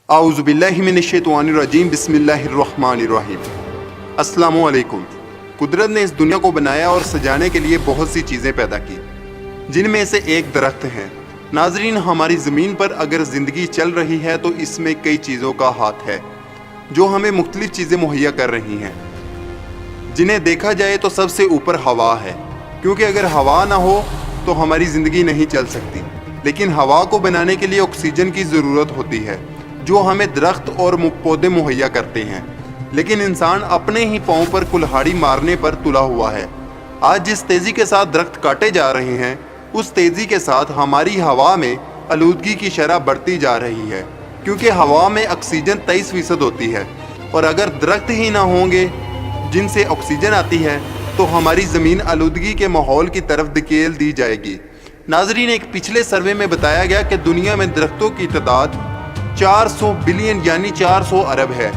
आऊज़ुबिल्लाहि मिनश्शैतानिर्रजीम बिस्मिल्लाहिर्रहमानिर्रहीम। अस्सलामु अलैकुम। कुदरत ने इस दुनिया को बनाया और सजाने के लिए बहुत सी चीज़ें पैदा की, जिनमें से एक दरख्त है। नाजरीन, हमारी ज़मीन पर अगर ज़िंदगी चल रही है तो इसमें कई चीज़ों का हाथ है जो हमें मुख्तलिफ चीज़ें मुहैया कर रही हैं। जिन्हें देखा जाए तो सबसे ऊपर हवा है, क्योंकि अगर हवा ना हो तो हमारी ज़िंदगी नहीं चल सकती। लेकिन हवा को बनाने के लिए ऑक्सीजन की ज़रूरत होती है, जो हमें दरख्त और पौधे मुहैया करते हैं। लेकिन इंसान अपने ही पाँव पर कुल्हाड़ी मारने पर तुला हुआ है। आज जिस तेज़ी के साथ दरख्त काटे जा रहे हैं, उस तेज़ी के साथ हमारी हवा में आलूदगी की शरह बढ़ती जा रही है, क्योंकि हवा में ऑक्सीजन 23% होती है, और अगर दरख्त ही ना होंगे जिनसे ऑक्सीजन आती है तो हमारी ज़मीन आलूदगी के माहौल की तरफ धकेल दी जाएगी। नाजरीन, एक पिछले सर्वे में बताया गया कि दुनिया में दरख्तों की तादाद 400 बिलियन यानी 400 अरब है,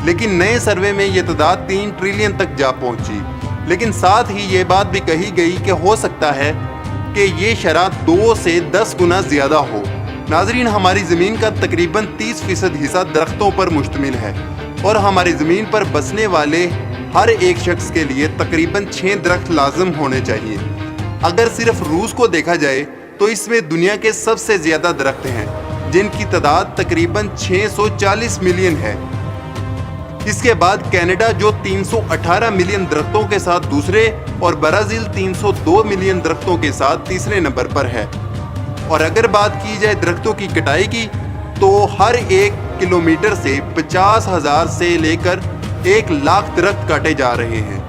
लेकिन नए सर्वे में ये तादाद 3 ट्रिलियन तक जा पहुंची। लेकिन साथ ही ये बात भी कही गई कि हो सकता है कि ये शरह 2 से 10 गुना ज़्यादा हो। नाजरीन, हमारी ज़मीन का तकरीबन 30% हिस्सा दरख्तों पर मुश्तमिल है, और हमारी ज़मीन पर बसने वाले हर एक शख्स के लिए तकरीबन 6 दरख्त लाजम होने चाहिए। अगर सिर्फ रूस को देखा जाए तो इसमें दुनिया के सबसे ज़्यादा दरख्त हैं, जिनकी तादाद तकरीबन 640 मिलियन है। इसके बाद कनाडा जो 318 मिलियन दरख्तों के साथ दूसरे, और ब्राज़ील 302 मिलियन दरख्तों के साथ तीसरे नंबर पर है। और अगर बात की जाए दरख्तों की कटाई की, तो हर 1 किलोमीटर से 50,000 से लेकर 1 लाख दरख्त काटे जा रहे हैं।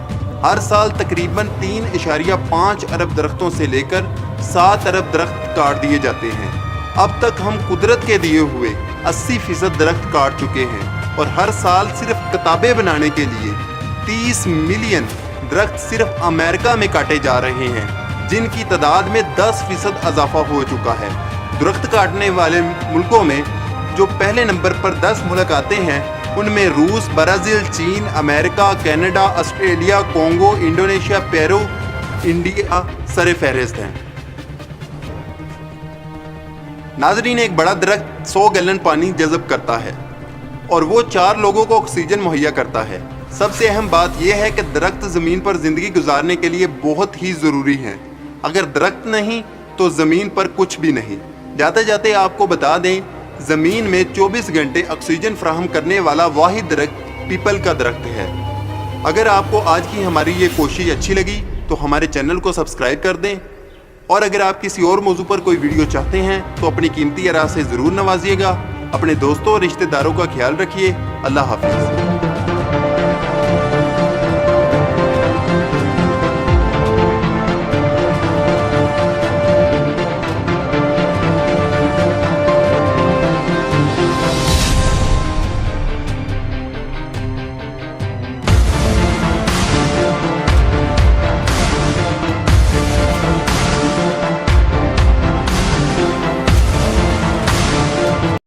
हर साल तकरीबन 3.5 अरब दरख्तों से लेकर 7 अरब दरख्त काट दिए जाते हैं। अब तक हम कुदरत के दिए हुए 80% दरख्त काट चुके हैं, और हर साल सिर्फ किताबें बनाने के लिए 30 मिलियन दरख्त सिर्फ अमेरिका में काटे जा रहे हैं, जिनकी तादाद में 10% इजाफा हो चुका है। दरख्त काटने वाले मुल्कों में जो पहले नंबर पर 10 मुल्क आते हैं, उनमें रूस, ब्राज़ील, चीन, America, Canada, Australia, Congo, Indonesia, Peru, India सरे फहरिस्त हैं। नाजरीन, एक बड़ा दरख्त 100 गैलन पानी जज़ब करता है, और वो 4 लोगों को ऑक्सीजन मुहैया करता है। सबसे अहम बात यह है कि दरख्त ज़मीन पर ज़िंदगी गुजारने के लिए बहुत ही ज़रूरी हैं। अगर दरख्त नहीं तो ज़मीन पर कुछ भी नहीं। जाते जाते आपको बता दें, ज़मीन में 24 घंटे ऑक्सीजन फराहम करने वाला वाहिद दरख्त पीपल का दरख्त है। अगर आपको आज की हमारी ये कोशिश अच्छी लगी तो हमारे चैनल को सब्सक्राइब कर दें, और अगर आप किसी और मौजू पर कोई वीडियो चाहते हैं तो अपनी कीमती आरा से ज़रूर नवाजिएगा। अपने दोस्तों और रिश्तेदारों का ख्याल रखिए। अल्लाह हाफिज़।